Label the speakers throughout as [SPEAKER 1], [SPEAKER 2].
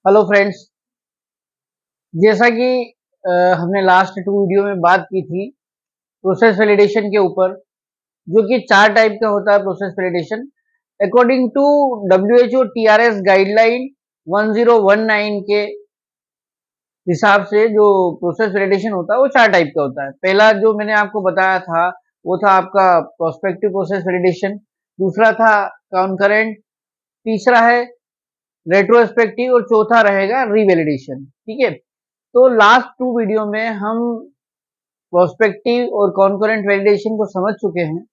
[SPEAKER 1] Hello friends. जैसा कि हमने लास्ट 2 वीडियो में बात की थी प्रोसेस वैलिडेशन के ऊपर, जो कि 4 टाइप का होता है process validation according to WHO TRS guideline 1019 के हिसाब से। जो प्रोसेस वैलिडेशन होता है वो 4 टाइप का होता है। पहला जो मैंने आपको बताया था वो था आपका प्रोस्पेक्टिव प्रोसेस वैलिडेशन, दूसरा था कॉन्करेंट, तीसरा है रेट्रोस्पेक्टिव और चौथा रहेगा रीवैलिडेशन। ठीक है, तो लास्ट 2 वीडियो में हम प्रोस्पेक्टिव और कॉन्करेंट वैलिडेशन को समझ चुके हैं।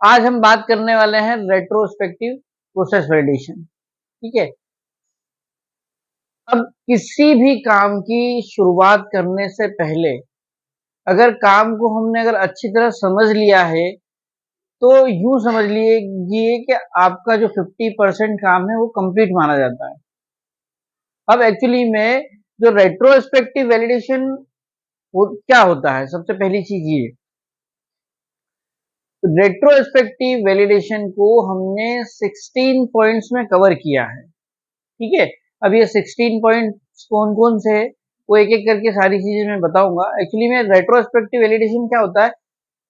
[SPEAKER 1] आज हम बात करने वाले हैं रेट्रोस्पेक्टिव प्रोसेस वैलिडेशन। ठीक है, अब किसी भी काम की शुरुआत करने से पहले अगर काम को हमने अगर अच्छी तरह समझ लिया है तो यूं समझ लीजिए कि आपका जो 50% काम है वो कंप्लीट माना जाता है। अब एक्चुअली में जो रेट्रोस्पेक्टिव वैलिडेशन क्या होता है, सबसे पहली चीज ये, रेट्रोस्पेक्टिव वैलिडेशन को हमने 16 पॉइंट्स में कवर किया है। ठीक है, अब ये 16 पॉइंट्स कौन कौन से है वो एक एक करके सारी चीजें मैं बताऊंगा। एक्चुअली में रेट्रोस्पेक्टिव वैलिडेशन क्या होता है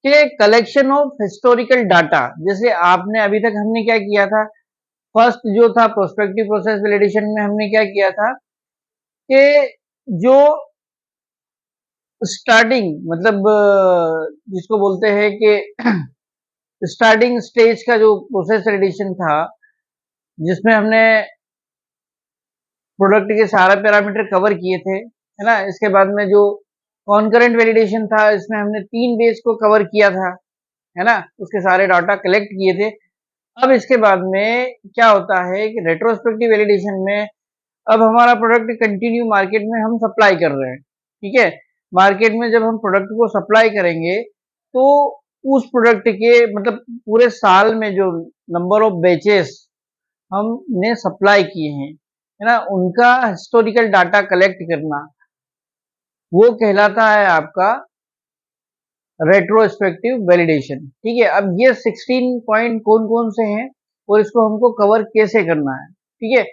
[SPEAKER 1] कि कलेक्शन ऑफ हिस्टोरिकल डाटा। जैसे आपने अभी तक हमने क्या किया था, फर्स्ट जो था प्रोस्पेक्टिव प्रोसेस वैलिडेशन में हमने क्या किया था कि जो स्टार्टिंग मतलब जिसको बोलते हैं कि स्टार्टिंग स्टेज का जो प्रोसेस वैलिडेशन था, जिसमें हमने प्रोडक्ट के सारा पैरामीटर कवर किए थे, है ना। इसके बाद में जो कॉन्करेंट वैलिडेशन था, इसमें हमने 3 बेस को कवर किया था, है ना, उसके सारे डाटा कलेक्ट किए थे। अब इसके बाद में क्या होता है कि रेट्रोस्पेक्टिव वैलिडेशन में अब हमारा प्रोडक्ट कंटिन्यू मार्केट में हम सप्लाई कर रहे हैं। ठीक है, मार्केट में जब हम प्रोडक्ट को सप्लाई करेंगे तो उस प्रोडक्ट के मतलब पूरे साल में जो नंबर ऑफ बेचेस हमने सप्लाई किए हैं, है ना, उनका हिस्टोरिकल डाटा कलेक्ट करना, वो कहलाता है आपका रेट्रोस्पेक्टिव वैलिडेशन। ठीक है, अब ये 16 पॉइंट कौन कौन से हैं और इसको हमको कवर कैसे करना है। ठीक है,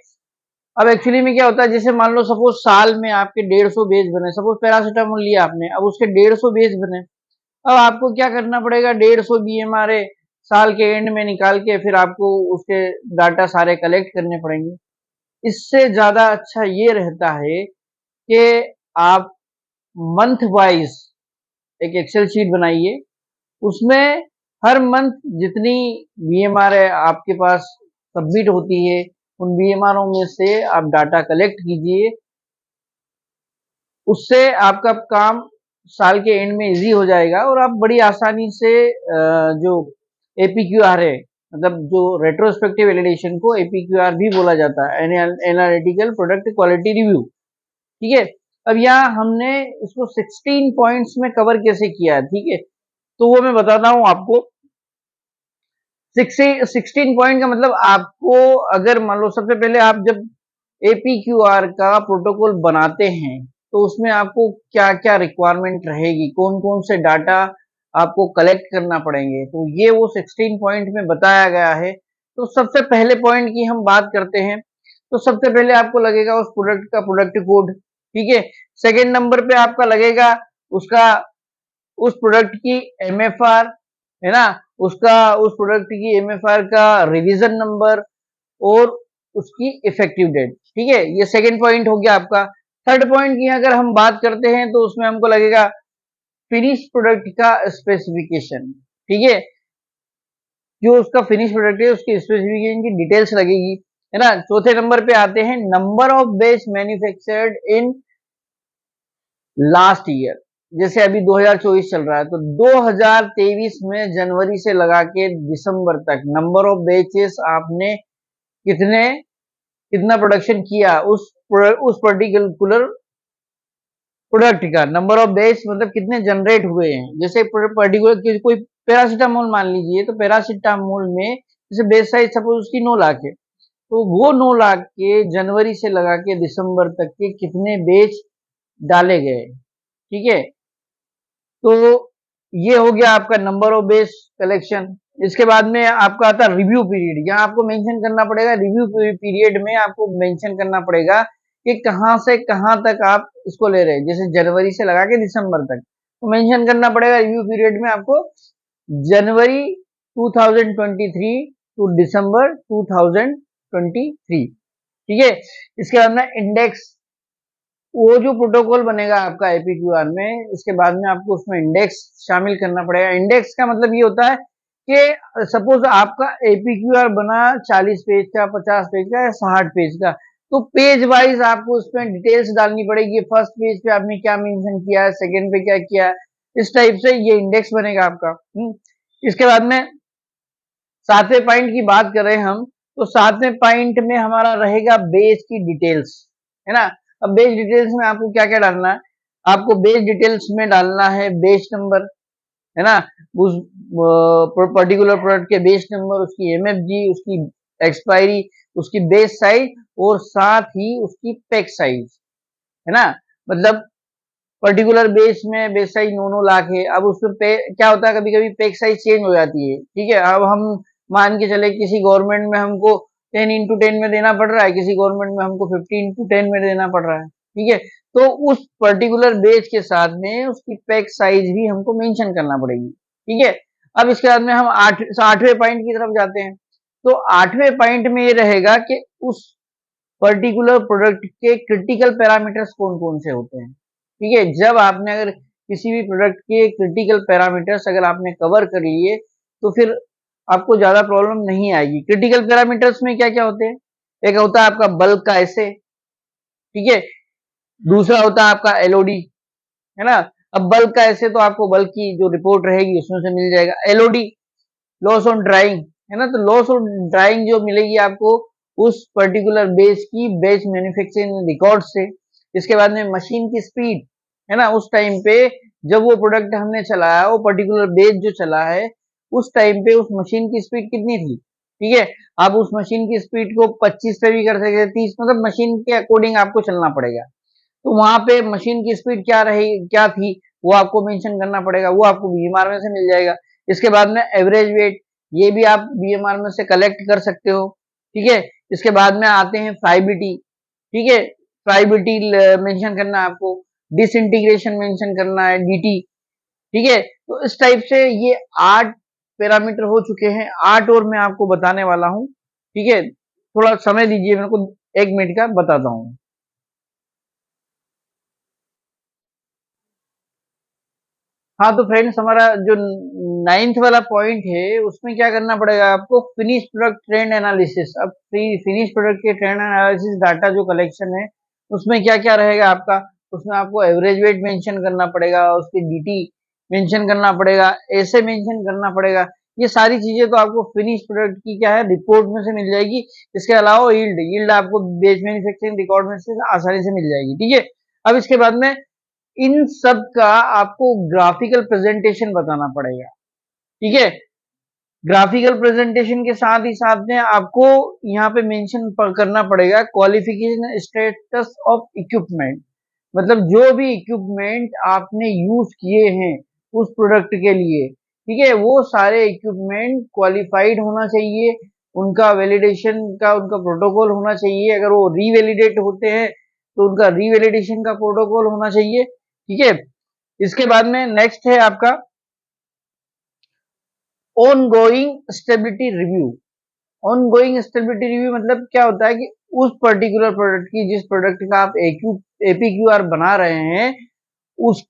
[SPEAKER 1] अब एक्चुअली में क्या होता है, जैसे मान लो सपोज साल में आपके 150 बेच बने, सपोज पैरासीटामोल लिया आपने, अब उसके 150 बेच बने। अब आपको क्या करना पड़ेगा, 150 बीएमआरए साल के एंड में निकाल के फिर आपको उसके डाटा सारे कलेक्ट करने पड़ेंगे। इससे ज्यादा अच्छा ये रहता है कि आप मंथ वाइज एक एक्सेल शीट बनाइए, उसमें हर मंथ जितनी बीएमआर आपके पास सबमिट होती है उन बीएमआरों में से आप डाटा कलेक्ट कीजिए। उससे आपका काम साल के एंड में इजी हो जाएगा और आप बड़ी आसानी से जो एपीक्यूआर है, मतलब जो रेट्रोस्पेक्टिव वैलिडेशन को एपीक्यूआर भी बोला जाता है, एनालिटिकल प्रोडक्ट क्वालिटी रिव्यू। ठीक है, अब यहाँ हमने इसको 16 पॉइंट्स में कवर कैसे किया है। ठीक है, तो वो मैं बताता हूँ आपको। 16 पॉइंट का मतलब आपको, अगर मान लो सबसे पहले आप जब एपीक्यूआर का प्रोटोकॉल बनाते हैं तो उसमें आपको क्या क्या रिक्वायरमेंट रहेगी, कौन कौन से डाटा आपको कलेक्ट करना पड़ेंगे, तो ये वो 16 पॉइंट में बताया गया है। तो सबसे पहले पॉइंट की हम बात करते हैं, तो सबसे पहले आपको लगेगा उस प्रोडक्ट का प्रोडक्ट कोड। ठीक है, सेकेंड नंबर पे आपका लगेगा उसका उस प्रोडक्ट की एमएफआर, है ना, उसका उस प्रोडक्ट की एमएफआर का रिवीजन नंबर और उसकी इफेक्टिव डेट। ठीक है, ये सेकंड पॉइंट हो गया आपका। थर्ड पॉइंट की अगर हम बात करते हैं तो उसमें हमको लगेगा फिनिश प्रोडक्ट का स्पेसिफिकेशन। ठीक है, जो उसका फिनिश प्रोडक्ट है उसकी स्पेसिफिकेशन की डिटेल्स लगेगी, है ना। चौथे नंबर पे आते हैं नंबर ऑफ बेच मैन्युफैक्चर्ड इन लास्ट ईयर। जैसे अभी 2024 चल रहा है तो 2023 में जनवरी से लगा के दिसंबर तक नंबर ऑफ बेचेस आपने कितने कितना प्रोडक्शन किया उस पर्टिकुलर प्रोडक्ट का। नंबर ऑफ बेच मतलब कितने जनरेट हुए हैं। जैसे पर्टिकुलर कोई पैरासीटामोल मान लीजिए, तो पैरासीटामोल में जैसे बेच साइज सपोज उसकी 9 लाख है, तो वो 9 लाख के जनवरी से लगा के दिसंबर तक के कितने बेच डाले गए। ठीक है, तो ये हो गया आपका नंबर ऑफ बेस कलेक्शन। इसके बाद में आपका आता है रिव्यू पीरियड। यहाँ आपको मेंशन करना पड़ेगा, रिव्यू पीरियड में आपको मेंशन करना पड़ेगा कि कहां से कहां तक आप इसको ले रहे हैं, जैसे जनवरी से लगा के दिसंबर तक, तो मेंशन करना पड़ेगा रिव्यू पीरियड में आपको जनवरी 2023 टू दिसंबर 2023। ठीक है, इसके बाद में इंडेक्स, वो जो प्रोटोकॉल बनेगा आपका एपीक्यूआर में, इसके बाद में आपको उसमें इंडेक्स शामिल करना पड़ेगा। इंडेक्स का मतलब ये होता है कि सपोज आपका एपीक्यूआर बना 40 पेज का, 50 पेज का या 60 पेज का, तो पेज वाइज आपको उसमें डिटेल्स डालनी पड़ेगी। फर्स्ट पेज पे आपने क्या मेंशन किया है, सेकंड पे क्या किया है, इस टाइप से ये इंडेक्स बनेगा आपका। इसके बाद में 7वें पॉइंट की बात करें हम, तो 7वें पॉइंट में हमारा रहेगा बेस की डिटेल्स, है ना। अब बेस डिटेल्स में आपको क्या क्या डालना है, आपको बेस डिटेल्स में डालना है बेस नंबर, है ना, उस पर्टिकुलर प्रोडक्ट के बेस नंबर, उसकी एमएफजी, उसकी एक्सपायरी, उसकी बेस साइज और साथ ही उसकी पैक साइज, है ना। मतलब पर्टिकुलर बेस में बेस साइज 9 लाख है, अब उसमें क्या होता है, कभी कभी पैक साइज चेंज हो जाती है। ठीक है, अब हम मान के चले किसी गवर्नमेंट में हमको 10x10 में देना पड़ रहा है, किसी गवर्नमेंट में हमको 50x10 में देना पड़ रहा है। ठीक है, तो उस पर्टिकुलर बेच के साथ में उसकी पैक साइज भी हमको मेंशन करना पड़ेगी। ठीक है, अब इसके बाद में हम 8वें पॉइंट की तरफ जाते हैं। तो 8वें पॉइंट में ये रहेगा कि उस पर्टिकुलर प्रोडक्ट के क्रिटिकल पैरामीटर्स कौन कौन से होते हैं। ठीक है, जब आपने अगर किसी भी प्रोडक्ट के क्रिटिकल पैरामीटर्स अगर आपने कवर कर लिए, तो फिर आपको ज्यादा प्रॉब्लम नहीं आएगी। क्रिटिकल पैरामीटर्स में क्या क्या होते हैं, एक होता है आपका बल्क का ऐसे, ठीक है, दूसरा होता है आपका एलओडी, है ना। अब बल्क का ऐसे तो आपको बल्क की जो रिपोर्ट रहेगी उसमें से मिल जाएगा। एलओडी लॉस ऑन ड्राइंग, है ना, तो लॉस ऑन ड्राइंग जो मिलेगी आपको उस पर्टिकुलर बेस की बेस मैन्युफैक्चरिंग रिकॉर्ड से। इसके बाद में मशीन की स्पीड, है ना, उस टाइम पे जब वो प्रोडक्ट हमने चलाया, वो पर्टिकुलर बेस जो चला है उस टाइम पे उस मशीन की स्पीड कितनी थी। ठीक है, आप उस मशीन की स्पीड को 25 पे भी कर सकते हैं, 30, मतलब मशीन के अकॉर्डिंग आपको चलना पड़ेगा। तो वहां पे मशीन की स्पीड क्या रही, क्या थी, वो आपको मेंशन करना पड़ेगा, वो आपको बीएमआर में से मिल जाएगा। इसके बाद में एवरेज वेट, ये भी आप बीएमआर में से कलेक्ट कर सकते हो। ठीक है, इसके बाद में आते हैं फ्राइबिलिटी। ठीक है, फ्राइबिलिटी मेंशन करना है आपको, डिसइंटीग्रेशन मेंशन करना है, डीटी। ठीक है, तो इस टाइप से ये 8 पैरामीटर हो चुके हैं। 8 और मैं आपको बताने वाला हूं। ठीक है, थोड़ा समय दीजिए मेरे को, 1 मिनट का बताता हूं। हाँ, तो फ्रेंड्स हमारा जो 9th वाला पॉइंट है उसमें क्या करना पड़ेगा आपको, फिनिश प्रोडक्ट ट्रेंड एनालिसिस। अब फिनिश प्रोडक्ट के ट्रेंड एनालिसिस डाटा जो कलेक्शन है उसमें क्या क्या रहेगा आपका, उसमें आपको एवरेज वेट मेंशन करना पड़ेगा, उसकी डीटी मेंशन करना पड़ेगा, ऐसे मेंशन करना पड़ेगा। ये सारी चीजें तो आपको फिनिश प्रोडक्ट की क्या है रिपोर्ट में से मिल जाएगी। इसके अलावा यील्ड यील्ड आपको बेच मैन्युफैक्चरिंग रिकॉर्ड में से आसानी से मिल जाएगी। ठीक है, अब इसके बाद में इन सब का आपको ग्राफिकल प्रेजेंटेशन बताना पड़ेगा। ठीक है, ग्राफिकल प्रेजेंटेशन के साथ ही साथ में आपको यहाँ पे मेंशन करना पड़ेगा क्वालिफिकेशन स्टेटस ऑफ इक्विपमेंट, मतलब जो भी इक्विपमेंट आपने यूज किए हैं उस प्रोडक्ट के लिए, ठीक है, वो सारे इक्विपमेंट क्वालिफाइड होना चाहिए, उनका वैलिडेशन का उनका प्रोटोकॉल होना चाहिए। अगर वो रीवैलिडेट होते हैं तो उनका रीवैलिडेशन का प्रोटोकॉल होना चाहिए। ठीक है, इसके बाद में नेक्स्ट है आपका on going stability review. On going stability review मतलब क्या होता है कि उस पर्टिकुलर प्रोडक्ट की, जिस प्रोडक्ट का आप एपीक्यूआर बना रहे हैं, उसके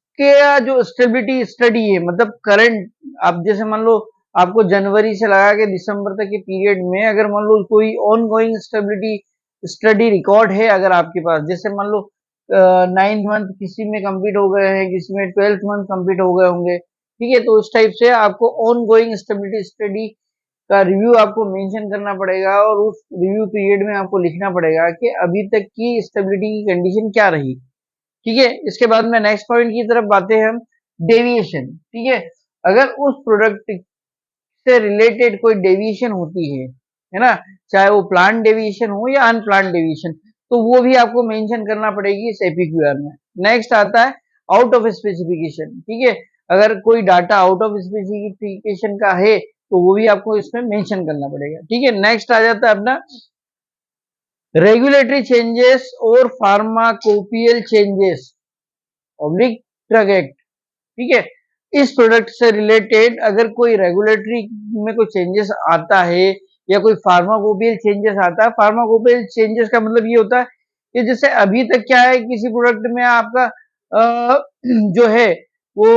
[SPEAKER 1] जो स्टेबिलिटी स्टडी है, मतलब करंट, आप जैसे मान लो आपको जनवरी से लगा के दिसंबर तक के पीरियड में अगर मान लो कोई on going stability study record है अगर आपके पास, जैसे मान लो 9th मंथ किसी में कंप्लीट हो गए हैं, किसी में 12th मंथ कंप्लीट हो गए होंगे। ठीक है, तो उस टाइप से आपको ऑन गोइंग स्टेबिलिटी स्टडी का रिव्यू आपको मेंशन करना पड़ेगा और उस रिव्यू पीरियड में आपको लिखना पड़ेगा कि अभी तक की स्टेबिलिटी की कंडीशन क्या रही। ठीक है, इसके बाद में नेक्स्ट पॉइंट की तरफ आते हैं हम, डेविएशन। ठीक है, अगर उस प्रोडक्ट से रिलेटेड कोई डेविएशन होती है ना, चाहे वो प्लान डेविएशन हो या अनप्लान डेविएशन, तो वो भी आपको मेंशन करना पड़ेगी इस एपीक्यूआर में। नेक्स्ट आता है आउट ऑफ स्पेसिफिकेशन। ठीक है, अगर कोई डाटा आउट ऑफ स्पेसिफिकेशन का है तो वो भी आपको इसमें मेंशन करना पड़ेगा। ठीक है, नेक्स्ट आ जाता है अपना रेगुलेटरी चेंजेस और pharmacopoeial changes oblique drug act, ठीक है। इस प्रोडक्ट से रिलेटेड अगर कोई रेगुलेटरी में कोई चेंजेस आता है या कोई फार्माकोपियल चेंजेस आता है, फार्माकोपियल चेंजेस का मतलब ये होता है कि जैसे अभी तक क्या है, किसी प्रोडक्ट में आपका जो है वो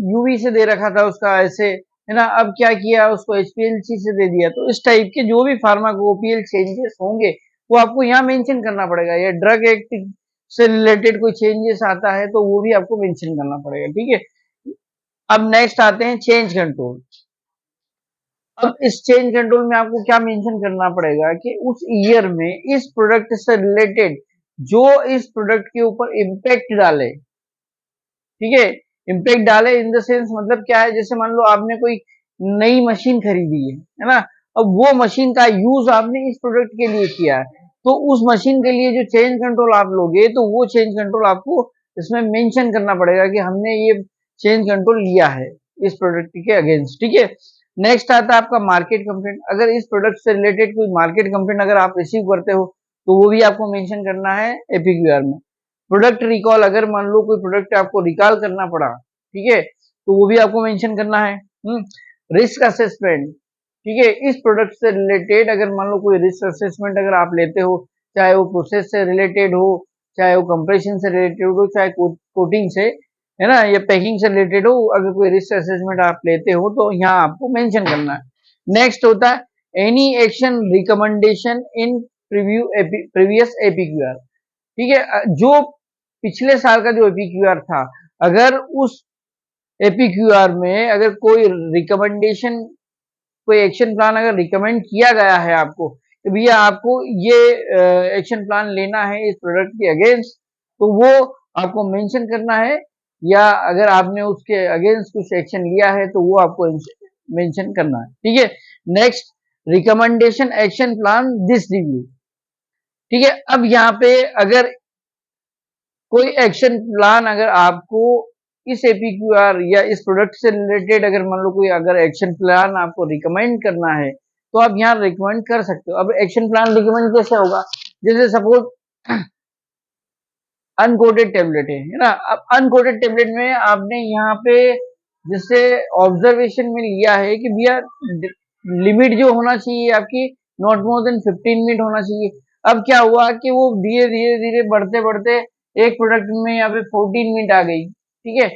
[SPEAKER 1] यूवी से दे रखा था उसका ऐसे, है ना, अब क्या किया उसको एचपीएलसी से दे दिया। तो इस टाइप के जो भी फार्माकोपियल चेंजेस होंगे वो आपको यहाँ मेंशन करना पड़ेगा, या ड्रग एक्ट से रिलेटेड कोई चेंजेस आता है तो वो भी आपको मेंशन करना पड़ेगा, ठीक है। अब नेक्स्ट आते हैं चेंज कंट्रोल। अब इस चेंज कंट्रोल में आपको क्या मेंशन करना पड़ेगा कि उस ईयर में इस प्रोडक्ट से रिलेटेड जो इस प्रोडक्ट के ऊपर इम्पैक्ट डाले, ठीक है। इम्पैक्ट डाले इन द सेंस मतलब क्या है, जैसे मान लो आपने कोई नई मशीन खरीदी है ना, अब वो मशीन का यूज आपने इस प्रोडक्ट के लिए किया है, तो उस मशीन के लिए जो चेंज कंट्रोल आप लोगे तो वो चेंज कंट्रोल आपको इसमें मेंशन करना पड़ेगा कि हमने ये चेंज कंट्रोल लिया है इस प्रोडक्ट के अगेंस्ट, ठीक है। नेक्स्ट आता है आपका मार्केट कंप्लेंट। अगर इस प्रोडक्ट से रिलेटेड कोई मार्केट कंप्लेंट अगर आप रिसीव करते हो तो वो भी आपको मेंशन करना है एपीक्यूआर में। प्रोडक्ट रिकॉल, अगर मान लो कोई प्रोडक्ट आपको रिकॉल करना पड़ा, ठीक है, तो वो भी आपको मेंशन करना है। रिस्क असेसमेंट, ठीक है, इस प्रोडक्ट से रिलेटेड अगर मान लो कोई रिस्क असेसमेंट अगर आप लेते हो, चाहे वो प्रोसेस से रिलेटेड हो, चाहे वो कंप्रेशन से रिलेटेड हो, चाहे कोटिंग से, है ना, या पैकिंग से रिलेटेड हो, अगर कोई रिस्क असेसमेंट आप लेते हो तो यहाँ आपको मेंशन करना है। नेक्स्ट होता है any action recommendation in previous APQR, ठीक है। जो पिछले साल का जो एपीक्यूआर था, अगर उस एपीक्यूआर में अगर कोई रिकमेंडेशन, कोई एक्शन प्लान अगर रिकमेंड किया गया है आपको तो भैया आपको ये एक्शन प्लान लेना है इस प्रोडक्ट के अगेंस्ट, तो वो आपको मेंशन करना है, या अगर आपने उसके अगेंस्ट कुछ एक्शन लिया है तो वो आपको मेंशन करना है, ठीक है। Next, recommendation action plan this review, ठीक है। अब यहाँ पे अगर कोई एक्शन प्लान अगर आपको इस एपीक्यूआर या इस प्रोडक्ट से रिलेटेड अगर मान लो कोई अगर एक्शन प्लान आपको रिकमेंड करना है तो आप यहाँ रिकमेंड कर सकते हो। अब एक्शन प्लान रिकमेंड कैसे होगा, जैसे सपोज अनकोटेड टेबलेट है ना, अब अनकोटेड टेबलेट में आपने यहाँ पे जैसे ऑब्जर्वेशन में लिया है कि भैया लिमिट जो होना चाहिए आपकी नॉट मोर देन 15 मिनट होना चाहिए। अब क्या हुआ कि वो धीरे धीरे धीरे बढ़ते बढ़ते एक प्रोडक्ट में यहाँ पे 14 मिनट आ गई, ठीक है।